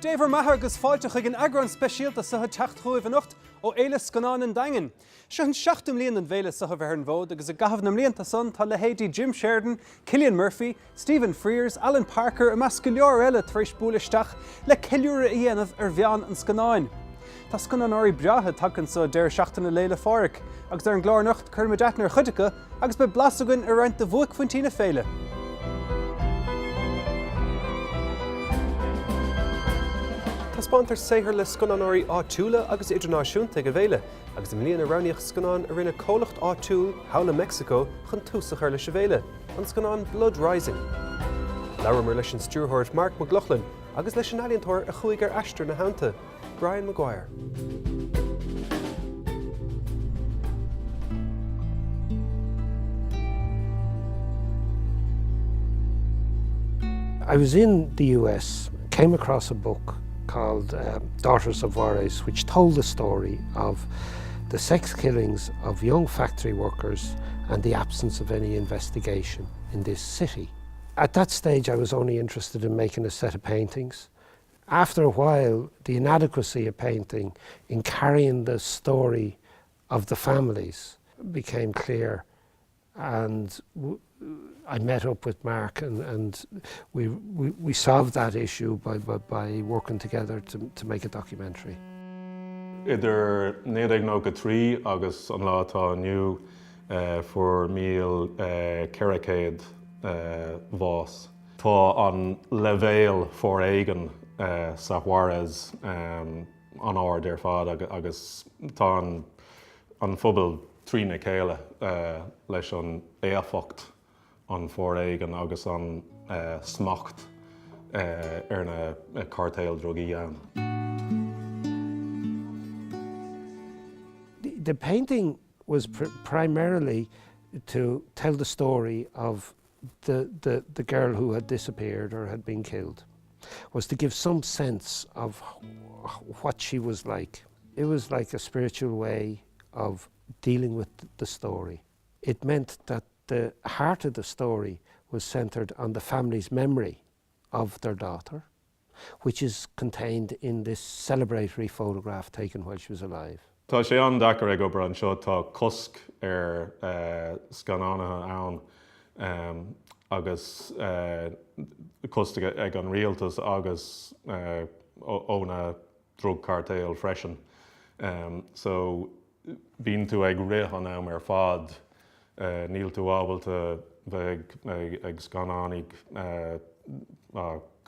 Déver maithe agus fáilte chuig an agran speisialta sa teachtrúh anocht ó éile scanán an daingen. Se an 7 mbliain an bhéile sa bhar an bhód agus a gahabh na mblianta son tá le héadí Jim Sheridan, Cillian Murphy, Stephen Frears, Alan Parker a meas go leor eile tar éis buailisteach le ceiliúra a dhéanamh ar bhean an scanáin. Tá scananóirí breathe tagann sa deir seachtainna léile fáric, agus ar an glárnacht chuirme deithnar chuideacha agus be blasagann ar roinnt de bhuac fuintína féile. Tá spántar saothar le scananóirí áitiúla agus idirnáisiúnta go bhéile, agus im líon a roiníoch scanán a rinne cólacht áitiúil Habhla Mexico chun túsach ar leis a bhéile, an scanán Blood Rising. Leabhar leis an stúrthóirt Mark McLaughlin agus leis an alíontóir a chuaig ar aistir na hánta, Brian Maguire. I was in the US, came across a book called Daughters of Juarez, which told the story of the sex killings of young factory workers and the absence of any investigation in this city. At that stage, I was only interested in making a set of paintings. After a while, the inadequacy of painting in carrying the story of the families became clear, and I met up with Mark and we solved that issue by working together to make a documentary. Idir 1993 agus an látá aniu for Imeall Caracade Vos. Tá an levéil for aigen sa Juarez an áir déir fad agus tá an phobal trína céile leis an éafacht an fóréigen agus an smacht ar na cartail drogaí an. The painting was primarily to tell the story of the girl who had disappeared or had been killed, was to give some sense of what she was like. It was like a spiritual way of dealing with the story. It meant that the heart of the story was centred on the family's memory of their daughter, which is contained in this celebratory photograph taken while she was alive. Tá sé an dachar ag obair an seo tá cosc ar scanánathe ann agus cosc ag an rialtas agus óna drug cartail freisin. So bíonn tú ag rith an am ar fad níl tú ábalta bheith ag scanánig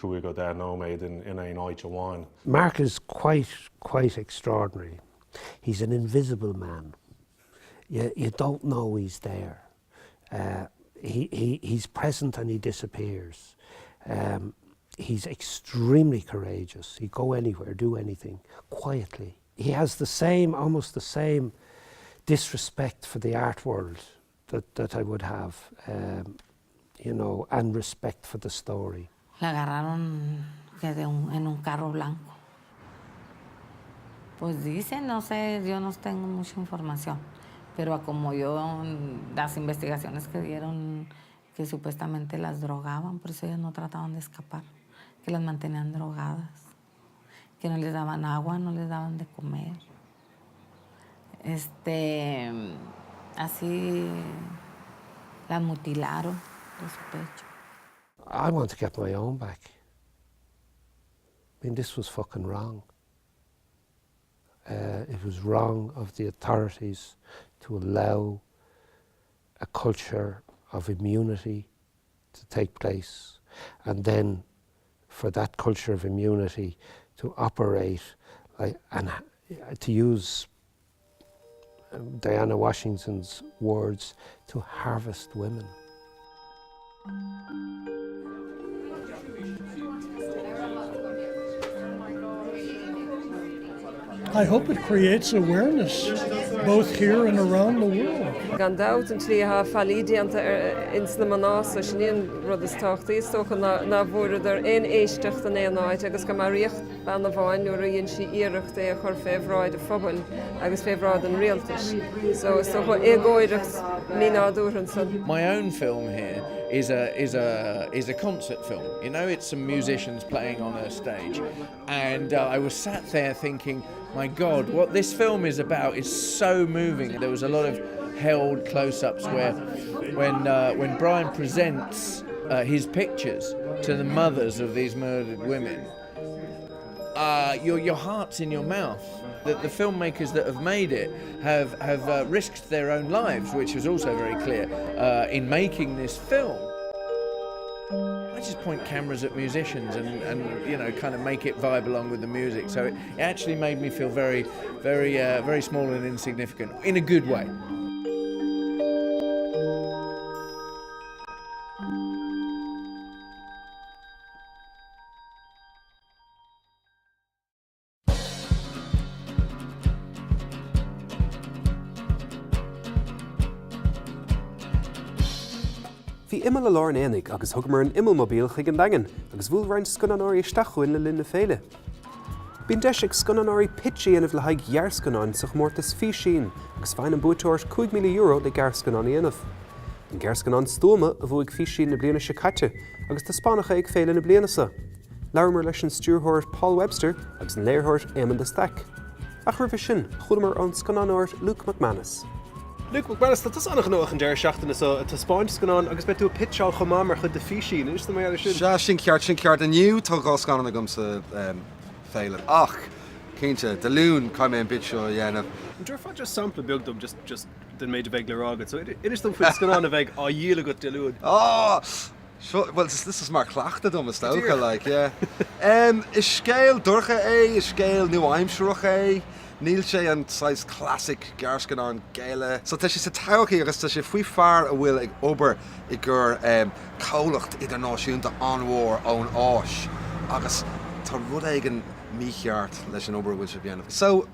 cúig go 10 nóméid in éon áit amháin. Mark is quite extraordinary. He's an invisible man. You don't know he's there. He's present and he disappears. He's extremely courageous. He'd go anywhere, do anything, quietly. He has almost the same disrespect for the art world that I would have, and respect for the story. La agarraron en un carro blanco. Pues dicen, no sé, yo no tengo mucha información, pero como yo, las investigaciones que dieron, que supuestamente las drogaban, por eso ellas no trataban de escapar, que las mantenían drogadas, que no les daban agua, no les daban de comer. Así las mutilaron de su pecho. I want to get my own back. I mean, this was fucking wrong. It was wrong of the authorities to allow a culture of immunity to take place, and then for that culture of immunity to operate and to use Diana Washington's words, to harvest women. I hope it creates awareness, both here and around the world. Gandát an tríha fallídianta ins na manása sin rud is táchtaí tócha na bhúra ar aon éisteach an éonáid agus go mar riocht ban na bháin nuair a dhéon si iirecht é a chur féhráid a phobal agus féhráid an rialtas. So égóireacht ní nádúran san. My own film here is a concert film. You know, it's some musicians playing on a stage, and I was sat there thinking, my God, what this film is about is so moving. There was a lot of held close-ups where, when Brian presents his pictures to the mothers of these murdered women, your heart's in your mouth. That the filmmakers that have made it have risked their own lives, which was also very clear in making this film. I just point cameras at musicians and kind of make it vibe along with the music. So it actually made me feel very, very small and insignificant in a good way. Bhí Imeall a lár an énig agus thug mar an Imeall-mobíl chuig an dagan, agus bhfuil roinnt sconanóirí isteachúin le linne féile. Bhín deis ag sconanóirí pití anamh le haig ghearrsconáin sa chmórtas fí sin, agus fáin an búiteoirt €5 milliún le ghearrsconáin anamh. An ghearrsconáin stóma a bhuaigh fí sin na bliana se caite, agus tá spánacha ag féile na blianasa. Leabhar leis an stúrthóir Paul Webster agus an léirthóir Éamonn de Stack. Ach rubh sin, chualamar an sconanóir Luke McManus. Luke McManus, tá annach nóach an deir seachtainna tá spáint scanán agus betú pitseáil chomá mar chud de fí sin, is tá mé sin? Sin ceart aniu tá gá scanán a gom sa féile. Ach, cínte, de lún cai mé an bit seo dhéanamh. An dúir fád just sampla beagdom just den méid a bheith le rágad, so inis dom fuid scanán a bheith á díla go de lún. Well, this is maar klachten dom is stoken, like, yeah. Is scale durge is scale New Aimsruche. Níl sé an size classic garscan an géile. So tá sé sa tauchaí agus tá sé faoi fearr a bhfuil ag obair I gur cólacht idirnáisiúnta anmhór ón áis. Agus tá rud ag an mícheart leis an obair bhfuil sé bhéanamh. So,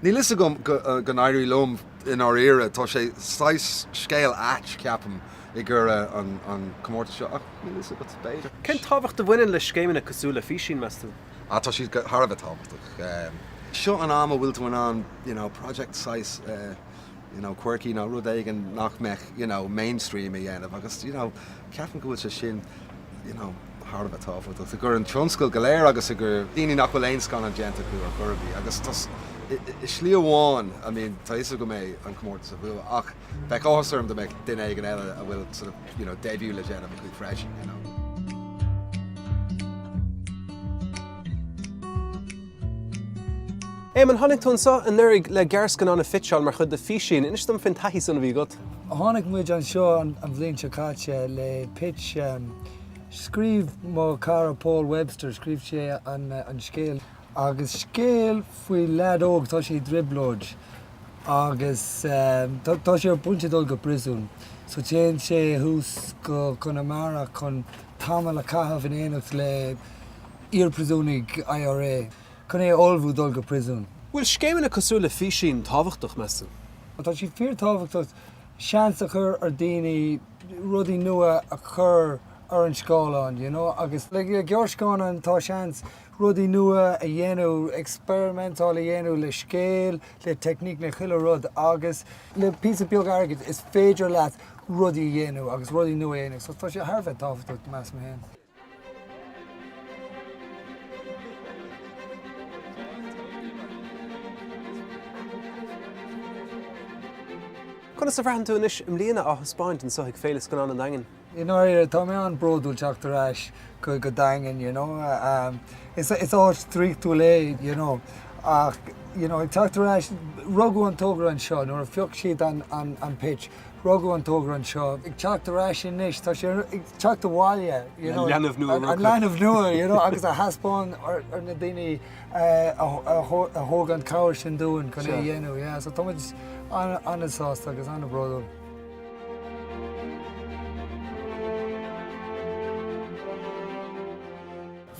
ní lisa go an éirí lom in our era, tá sé size scale atch ceapam I gur an comórta seo. Ach, ní lisa go beidir. Cén tábhacht a bhaineann le scéimena cosúla fí sin meastú? Tá sí Harbh tábhachtach. Seo an am a bhfuil tú an, project size, quirky, rud éigean nach mech, mainstream I dhéanamh, agus, ceapan go bhfuil sé sin, Harbh tábhachtach. Gur an tionscail go léir agus gur daoine nach bhfuil éon scan an déanta chu ar churbí, agus tas is slí amháin, tá is go mé an comórta sa bhfuil, ach, bheith ásairm do mbeidh duine ag an eile a bhfuil sort of, debut le déanamh chuig freisin, Éamonn tháinig sa an nurig le ghearrscan an a fitseáil mar chud de fí sin, inis dom fin taithí sanna bhí got? Tháinig muid an seo an bhliain se caite le pitch scríb má cara Paul Webster, scríb sé an scéal. Agus scéal faoi leadóg tá sé driblóid agus tá sé ar bunte dul go brisún. So téann sé hús go Connemara chun tamil a caithfh in éanacht le íorpresúnig IRA. Chun é olbhú dul go prisún. Bhfuil scéimena cosúla fí sin tábhachtach measa? Tá sí fíor tábhachtach seans a chur ar daoine rudaí nua a chur ar an scáileán, agus le ghearrscáin tá seans rudaí nua a dhéanamh experimentáil a dhéanamh le scéal, le technic na chuile rud, agus le píosa beag airgid is féidir leat rudaí dhéanamh agus rudaí nua dhéanamh, so tá sé Harbh tábhachtach meas mé hen. Chuna sa bhreathn tú inis mbliana á Spáint an soigh féile scanán an dagan? In áir tá mé an bródúil teach arás go dagan, It's áit tríchtú le, ach, teach arás rugú an tógra an seo, nuair a fiocht siad an pitch, rugú an tógra an seo. Ag teach arás inis, tá sé ag teach bháile, leanamh nua an leanamh nua, agus a haspáin ar na daoine a thóg an cabhair sin dúin chun é dhéanamh, so tá muid an sásta agus an bródúil.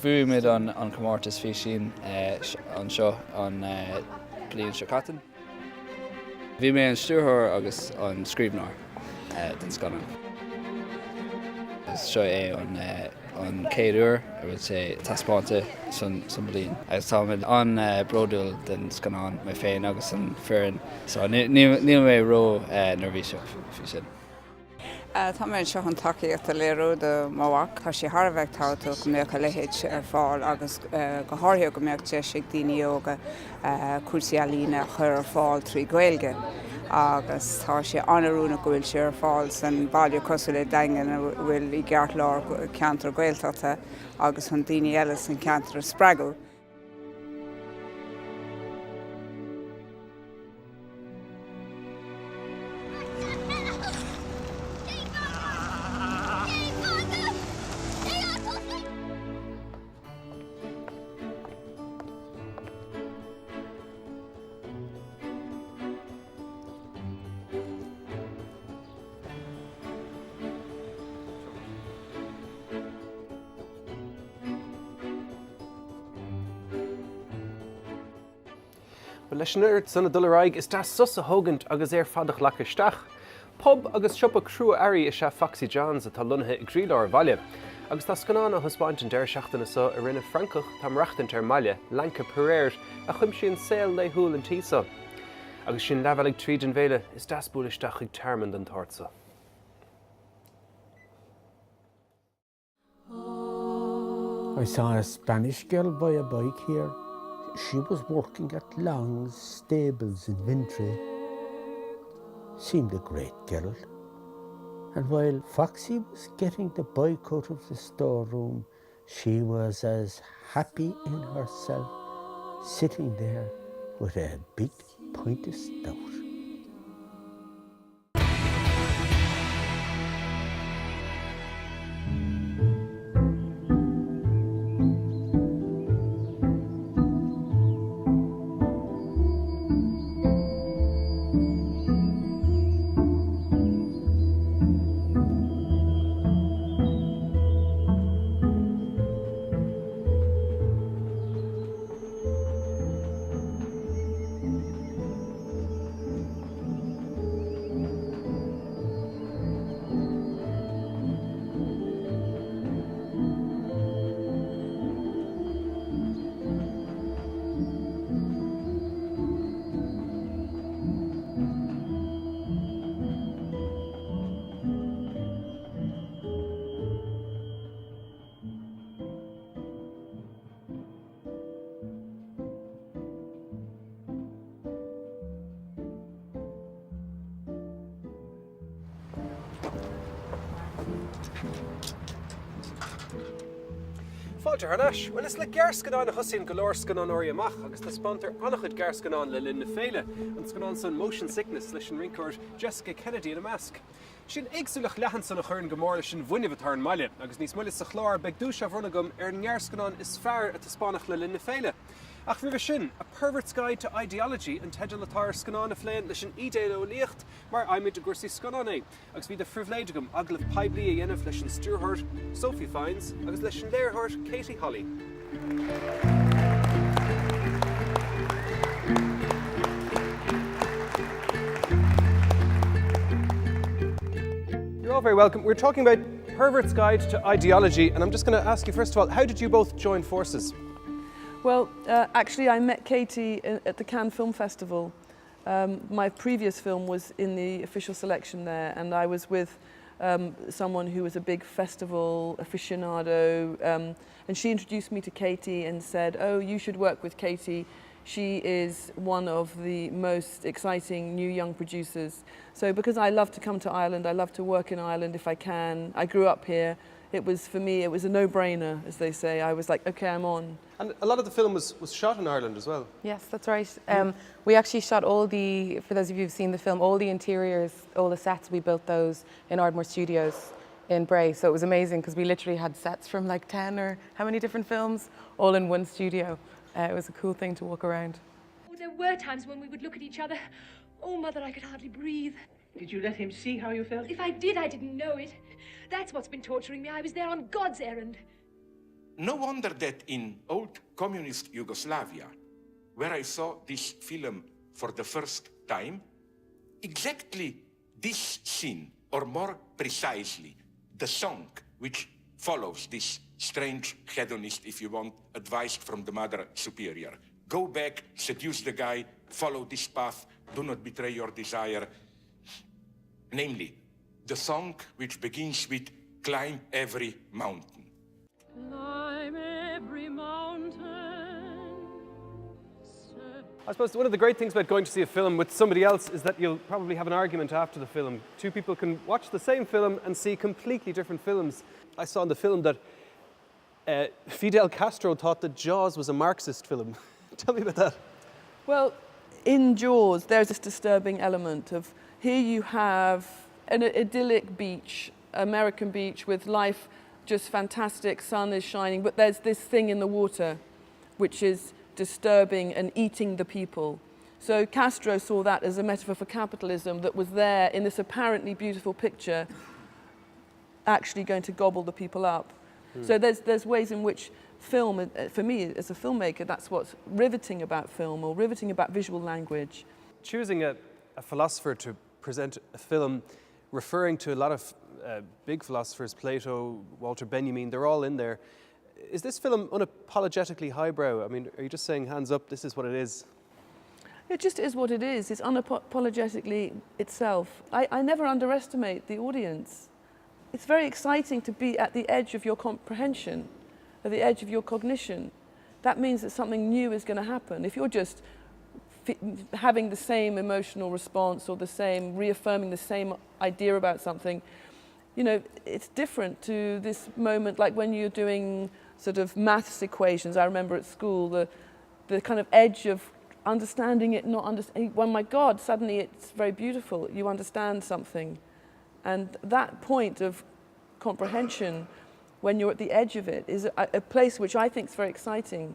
Bhuaigh mid an comórtas fí sin an seo an bliain seo catan. Bhí mé an stúrthóir agus an scríbneoir den scanán. Seo é an céad uair a bhfuil sé taspáinte san bliain. Agus tá mid an bródúil den scanán mé féin agus an fearin. So níl mé ró nar bhí seo fí sin. Tá mé seo an takeíocht a léú de máhaach tá sé Harbheith táú go mé lehéid ar fáil agus go háirthe go méocht te sig daoineoga cuasaíalína chur ar fáil trí Gaeilge. Agus tá sé anarúna go bhfuil sé ar fáil san bailú cosú le daingan bhfuil I gceart lár ceantar Gaeltachta agus an daoine eile san ceantar Spreagadh. Well, leis an uirt sanna dul is tá susa thugant agus fadach leach isteach. Pub agus siopa crua airí is se Foxy Johns atá lunthe I gríleár bhaile. Agus tá scanán a thuspáint an deir seachtainna sa a rinne Francach tá reachtant ar maile, Lanca Pereir a chuim sin saoil le húil an tísa. Agus sin leheigh tríd an bhéile is dasbúil isteach ag termand an társa. I saw a Spanish girl buy a bike here. She was working at Long's stables in Vintry. Seemed a great girl. And while Foxy was getting the bike out of the storeroom, she was as happy in herself, sitting there with a big pint of stout. Fáilte Harnash, well is le gearscanán a chusaíonn go leor scanán orthu amach agus tá spantar annach chud gearscanán le linn na féile an scanán san motion sickness leis an rinceoir Jessica Kennedy in a measc. Sin éagsúlach lehan san a churn go mór leis an bhuiineh atá an maile, agus níos muile sa chlár beag dúis a bhrunagam ar an gearscanán is fearr a taspánach le linn na féile. Ach bhí sin, a pervert's guide to ideology an teidir letáir scanán a phléin leis an idéile ó líocht mar aimid a gursaí scanán é, agus bhí de frihléidegam aglah peblií a dhéanamh leis an stúrthairt Sophie Fiennes agus leis an léirthairt Katie Holly. You're all very welcome. We're talking about Pervert's Guide to Ideology, and I'm just going to ask you first of all, how did you both join forces? Well, actually I met Katie at the Cannes Film Festival. My previous film was in the official selection there, and I was with someone who was a big festival aficionado, and she introduced me to Katie and said, oh, you should work with Katie. She is one of the most exciting new young producers. So because I love to come to Ireland, I love to work in Ireland if I can. I grew up here. It was, for me, it was a no-brainer, as they say. I was like, okay, I'm on. And a lot of the film was shot in Ireland as well. Yes, that's right. We actually shot all the, for those of you who've seen the film, all the interiors, all the sets, we built those in Ardmore Studios in Bray. So it was amazing because we literally had sets from like 10 or how many different films, all in one studio. It was a cool thing to walk around. Oh, there were times when we would look at each other. Oh, Mother, I could hardly breathe. Did you let him see how you felt? If I did, I didn't know it. That's what's been torturing me. I was there on God's errand. No wonder that in old communist Yugoslavia, where I saw this film for the first time, exactly this scene, or more precisely, the song which follows this strange hedonist, if you want, advice from the Mother Superior. Go back, seduce the guy, follow this path, do not betray your desire. Namely, the song which begins with Climb Every Mountain. Climb every mountain. I suppose one of the great things about going to see a film with somebody else is that you'll probably have an argument after the film. Two people can watch the same film and see completely different films. I saw in the film that Fidel Castro thought that Jaws was a Marxist film. Tell me about that. Well, in Jaws, there's this disturbing element of here you have an idyllic beach, American beach, with life just fantastic, sun is shining, but there's this thing in the water which is disturbing and eating the people. So Castro saw that as a metaphor for capitalism that was there in this apparently beautiful picture actually going to gobble the people up. So there's ways in which film, for me as a filmmaker, that's what's riveting about film or riveting about visual language. Choosing a philosopher to present a film referring to a lot of big philosophers, Plato, Walter Benjamin, they're all in there. Is this film unapologetically highbrow? I mean, are you just saying, hands up, this is what it is? It just is what it is. It's unapologetically itself. I never underestimate the audience. It's very exciting to be at the edge of your comprehension, at the edge of your cognition. That means that something new is going to happen. If you're just having the same emotional response or reaffirming the same idea about something, you know, it's different to this moment, like when you're doing sort of maths equations. I remember at school, the kind of edge of understanding it, not understanding. Oh my God, suddenly it's very beautiful. You understand something. And that point of comprehension, when you're at the edge of it, is a place which I think is very exciting.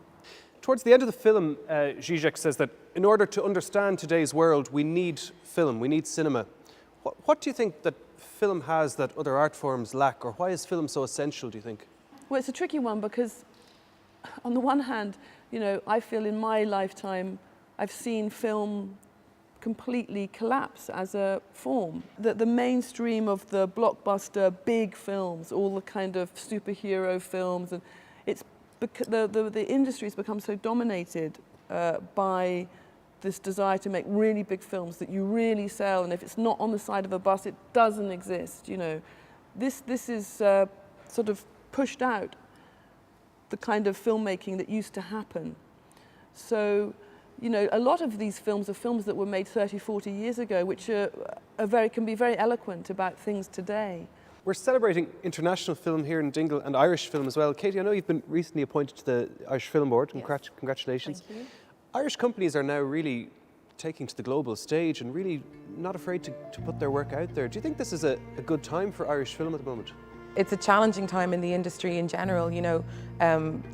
Towards the end of the film, Zizek says that in order to understand today's world, we need film, we need cinema. What do you think that film has that other art forms lack, or why is film so essential, do you think? Well, it's a tricky one because on the one hand, you know, I feel in my lifetime I've seen film completely collapse as a form. The mainstream of the blockbuster big films, all the kind of superhero films, and the industry has become so dominated by this desire to make really big films that you really sell, and if it's not on the side of a bus, it doesn't exist. You know, this is sort of pushed out the kind of filmmaking that used to happen. So, you know, a lot of these films are films that were made 30, 40 years ago, which can be very eloquent about things today. We're celebrating international film here in Dingle and Irish film as well. Katie, I know you've been recently appointed to the Irish Film Board. Yes. Congratulations. Thank you. Irish companies are now really taking to the global stage and really not afraid to put their work out there. Do you think this is a good time for Irish film at the moment? It's a challenging time in the industry in general. You know,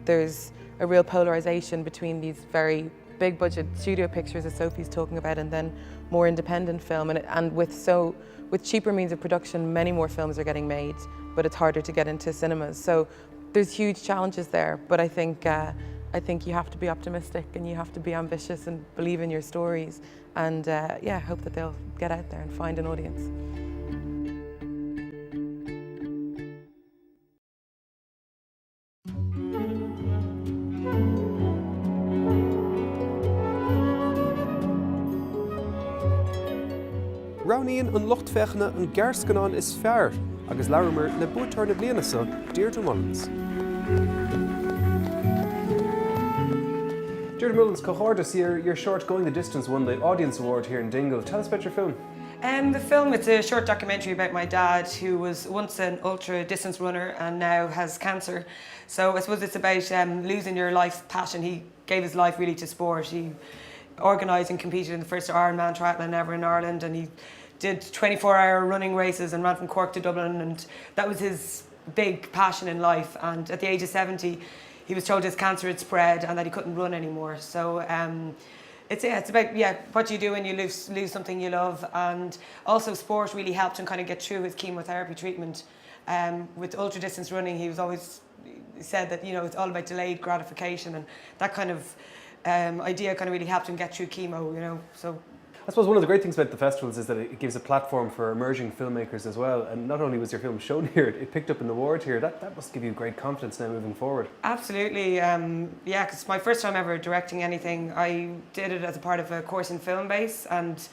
there's a real polarization between these very big budget studio pictures that Sophie's talking about and then more independent film, and with cheaper means of production, many more films are getting made, but it's harder to get into cinemas. So there's huge challenges there, but I think you have to be optimistic and you have to be ambitious and believe in your stories, and hope that they'll get out there and find an audience. Rauníonn an luchtfechna an gearscanán is fearr, agus labhraíonn le buaiteoir na blianasa, Deirdre Mullins. Deirdre Mullins, Cohordas, your short Going the Distance won the Audience Award here in Dingle. Tell us about your film. The film, it's a short documentary about my dad, who was once an ultra-distance runner and now has cancer. So I suppose it's about losing your life passion. He gave his life really to sport. He organised and competed in the first Ironman triathlon ever in Ireland, and he did 24-hour running races and ran from Cork to Dublin, and that was his big passion in life. And at the age of 70, he was told his cancer had spread and that he couldn't run anymore. So it's about what you do when you lose something you love, and also sport really helped him kind of get through his chemotherapy treatment. With ultra distance running, he said that, you know, it's all about delayed gratification, and that kind of idea kind of really helped him get through chemo, you know. So I suppose one of the great things about the festivals is that it gives a platform for emerging filmmakers as well. And not only was your film shown here, it picked up an award here. That must give you great confidence now moving forward. Absolutely, because my first time ever directing anything, I did it as a part of a course in Film Base, and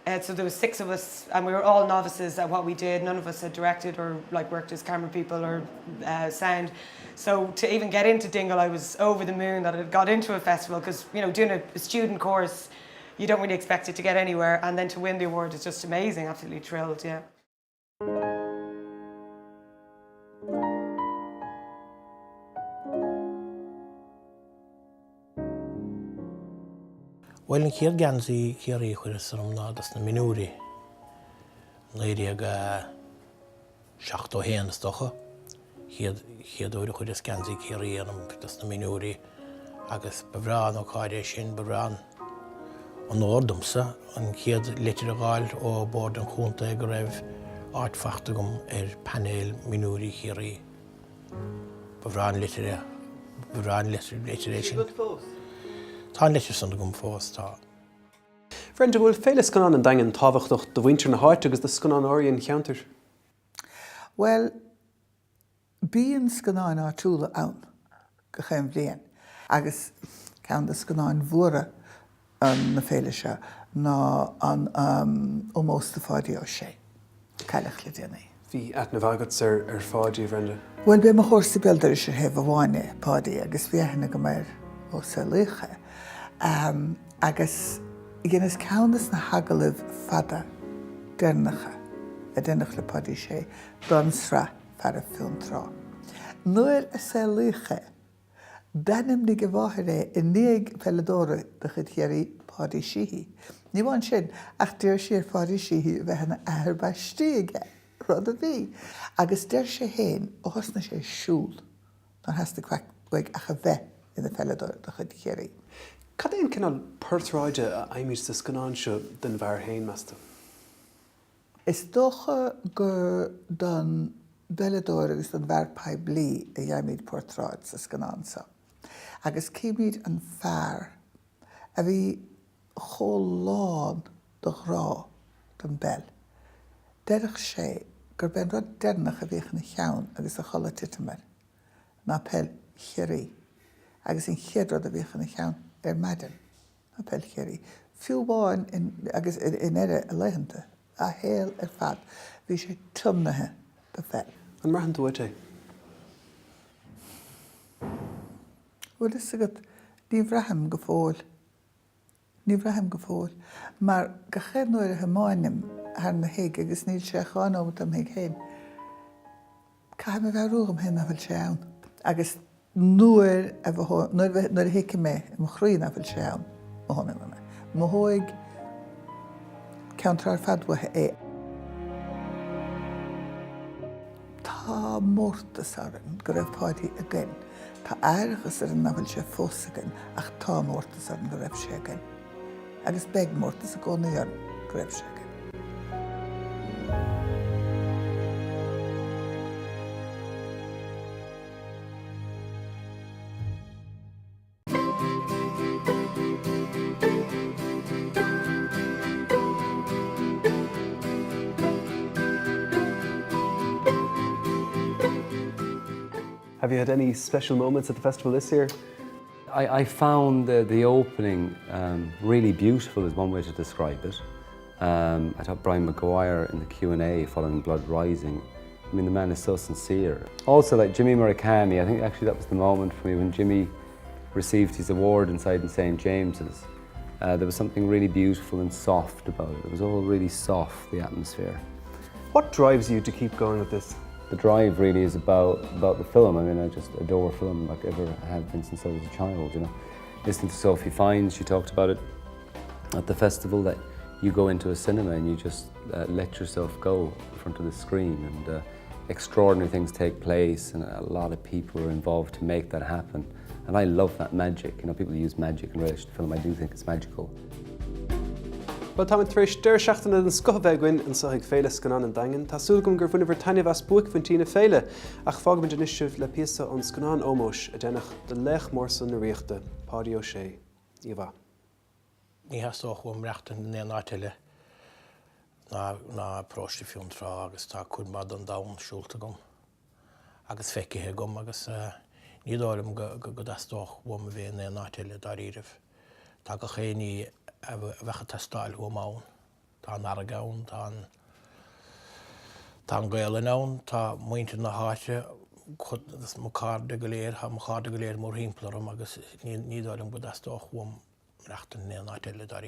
So there was 6 of us, and we were all novices at what we did. None of us had directed or like worked as camera people or sound. So to even get into Dingle, I was over the moon that I had got into a festival, because you know, doing a student course, you don't really expect it to get anywhere, and then to win the award is just amazing. Absolutely thrilled, yeah. Well, in Kier Ganzi, Kieri, where is from now, that's the Minuri. Neidiaga Shachto Hen Stocha. Here do the Kuris Ganzi, Kieri, and that's the Minuri. Agus Bavran or Kardashin, Bavran. On Ordumsa, and Kier Literagal or Board and Kunta Grev, Art Fachtagum, Panel, Minuri, Kieri. Bavran Literature. Bavran Literation. Tá leis an gom fós tá. Brenda, bhfuil féile scanán an daingean tábhachtach do bhaintear na háit agus do scanán áiríonn cheantar? Well, bíonn scanán áitiúla ann go chéim bbliain, agus ceann do scanán mhuara an na féile se ná an ómósta fádaí ó sé, caileach le déanaí. Bhí aithne bhagad ar fádaí, Brenda? Well, be mo chóirsa bealdar is ar hebh bháine pádaí agus bhíothna go mar ó sa lucha. Agus gynnas cawndas na hagalibh fada dernacha a dennach le padi sé donsra far a film trá. Nuair a sa lucha benim ni gyfáhir in nig peladora de chydhieri padi sihi. Ni wan sin ach dyr si'r padi sihi fehan ahar ba stige rod a fi. Agus dyr sé hen o hos na sé siúl dan has de kwag ach a fe in the peladora de chydhieri. Cad éon cinál perthráide a aimimid sa scanán seo den bhar hain measta? Is dócha gur don belador agus don bhar pai bli a dheimid perthráid sa scanán sa. Agus cíimid an fear a bhí chomhlán do ghrá don bell. Deirich sé gur ben rud dernach a bhíoch na cheann agus a chola titamar na pel chiarí agus in chiadrad a bhíoch na cheann madden a pelcheri. Fiú bháin agus in a leihananta a héal fad bhí sé tumnathe be fel. An mar an dúirte? Well, is agad ní bhreatham go fóil. Ní bhreatham go fóil. Mar go chéad nuair a hamáinim ar na héig agus níl sé cháinómat am héig héin. Caim a bheith rúgam hen a bhfuil sé ann. Agus nuair a hiice mé mo chrín a bhfuil sé ann mo honna me. Mo hóig ceantar fadwathe é. Tá mórtas aran go raibh páidí a gin. Tá airachas ar an na bhfuil sé fós a gin ach tá mórtas aran go raibh sé gin. Agus beg mórtas a gcónaí aran go raibh sé gin. Have you had any special moments at the festival this year? I found the opening really beautiful is one way to describe it. I thought Brian McGuire in the Q&A following Blood Rising, I mean the man is so sincere. Also like Jimmy Murakami, I think actually that was the moment for me when Jimmy received his award inside in St. James's. There was something really beautiful and soft about it. It was all really soft, the atmosphere. What drives you to keep going with this? The drive really is about the film. I mean, I just adore film like ever have been since I was a child, you know. Listening to Sophie Fiennes, she talked about it at the festival, that you go into a cinema and you just let yourself go in front of the screen, and extraordinary things take place and a lot of people are involved to make that happen. And I love that magic. You know, people use magic in relation to film. I do think it's magical. Well, tá trééis deir seachtainna an scothbheaghain an saigh féile scanán an daingean, tá súlgum gur bhuiine bhar taine bheas buic fantína féile ach fágam de nisisiúh le piasa an scanán ómós a dénach de lech mórsa na riachta, Páidí Ó Sé, Íomhá. Ní hastóch bhfuil reachtain na náitiile ná próiste fiún frá agus tá cuimad an dam siúlta gom agus feicithe gom agus ní dáilim go dastóch bhfuil a bhíon na náitiile dar íirih. Tá go chéanaí a bhecha testáil go mán tá naragán, tá gael yn awn, tá mwynti na háte, má carde go léir, ha má carde go léir mór hímplar agus ní dálum bod as doch wom rechten ne na telle dar